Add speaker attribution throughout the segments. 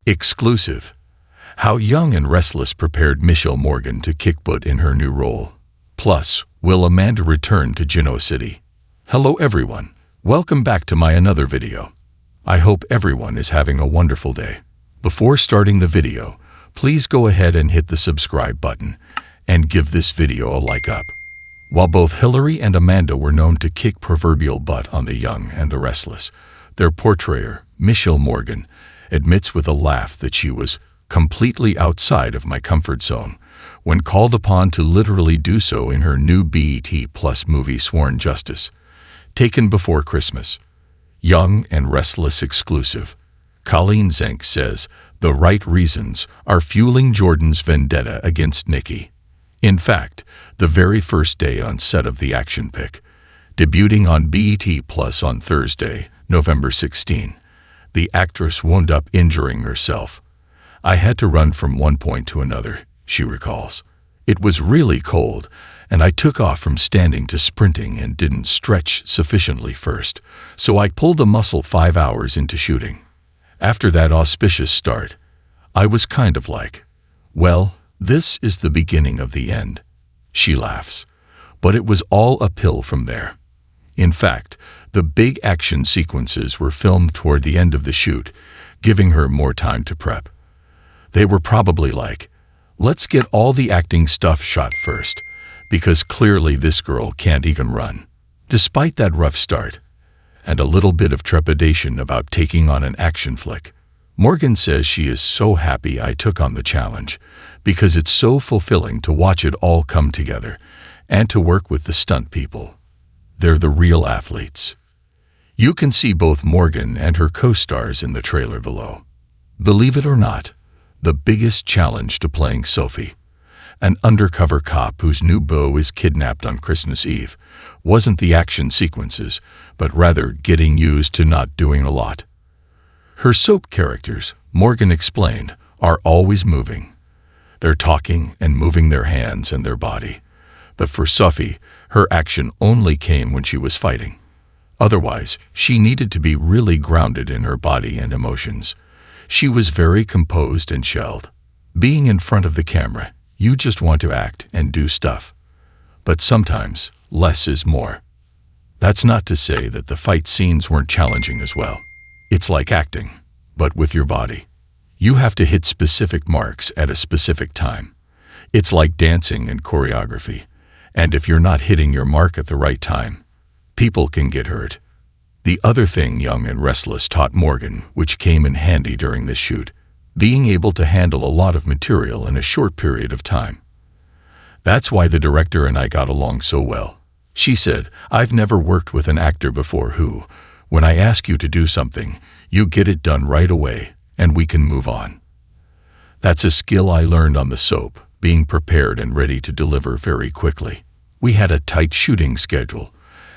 Speaker 1: Exclusive. How Young and Restless prepared Mishael Morgan to kick butt in her new role. Plus, will Amanda return to Genoa City? Hello everyone. Welcome back to my another video. I hope everyone is having a wonderful day. Before starting the video, please go ahead and hit the subscribe button and give this video a like up. While both Hillary and Amanda were known to kick proverbial butt on The Young and the Restless, their portrayer, Mishael Morgan, admits with a laugh that she was completely outside of my comfort zone when called upon to literally do so in her new BET Plus movie Sworn Justice, taken before Christmas. Young and Restless exclusive. Colleen Zenk says the right reasons are fueling Jordan's vendetta against Nikki. In fact, the very first day on set of the action pic, debuting on BET Plus on Thursday, November 16, the actress wound up injuring herself. I had to run from one point to another, she recalls. It was really cold, and I took off from standing to sprinting and didn't stretch sufficiently first, so I pulled a muscle 5 hours into shooting. After that auspicious start, I was kind of like, well, this is the beginning of the end. She laughs. But it was all uphill from there. In fact, the big action sequences were filmed toward the end of the shoot, giving her more time to prep. They were probably like, let's get all the acting stuff shot first, because clearly this girl can't even run. Despite that rough start, and a little bit of trepidation about taking on an action flick, Morgan says she is so happy I took on the challenge, because it's so fulfilling to watch it all come together, and to work with the stunt people. They're the real athletes. You can see both Morgan and her co-stars in the trailer below. Believe it or not, the biggest challenge to playing Sophie, an undercover cop whose new beau is kidnapped on Christmas Eve, wasn't the action sequences, but rather getting used to not doing a lot. Her soap characters, Morgan explained, are always moving. They're talking and moving their hands and their body. But for Sophie, her action only came when she was fighting. Otherwise, she needed to be really grounded in her body and emotions. She was very composed and shelled. Being in front of the camera, you just want to act and do stuff. But sometimes, less is more. That's not to say that the fight scenes weren't challenging as well. It's like acting, but with your body. You have to hit specific marks at a specific time. It's like dancing and choreography. And if you're not hitting your mark at the right time, people can get hurt. The other thing Young and Restless taught Morgan, which came in handy during this shoot, being able to handle a lot of material in a short period of time. That's why the director and I got along so well. She said, I've never worked with an actor before who, when I ask you to do something, you get it done right away, and we can move on. That's a skill I learned on the soap, being prepared and ready to deliver very quickly. We had a tight shooting schedule,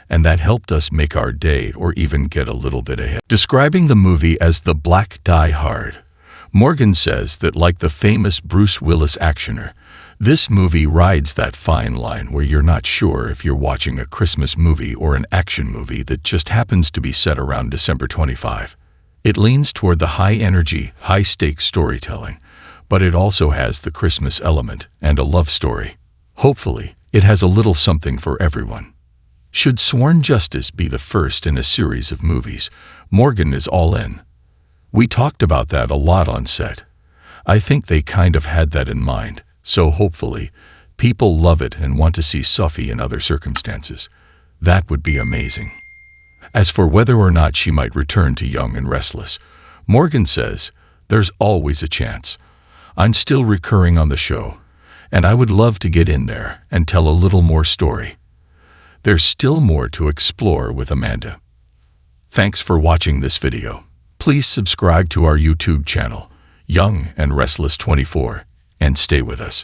Speaker 1: and that helped us make our day or even get a little bit ahead. Describing the movie as the Black Die Hard, Morgan says that like the famous Bruce Willis actioner, this movie rides that fine line where you're not sure if you're watching a Christmas movie or an action movie that just happens to be set around December 25. It leans toward the high-energy, high-stakes storytelling, but it also has the Christmas element and a love story. Hopefully, it has a little something for everyone. Should Sworn Justice be the first in a series of movies, Morgan is all in. We talked about that a lot on set. I think they kind of had that in mind, so hopefully, people love it and want to see Sophie in other circumstances. That would be amazing. As for whether or not she might return to Young and Restless, Morgan says, there's always a chance. I'm still recurring on the show, and I would love to get in there and tell a little more story. There's still more to explore with Amanda. Thanks for watching this video. Please subscribe to our YouTube channel, Young and Restless 24, and stay with us.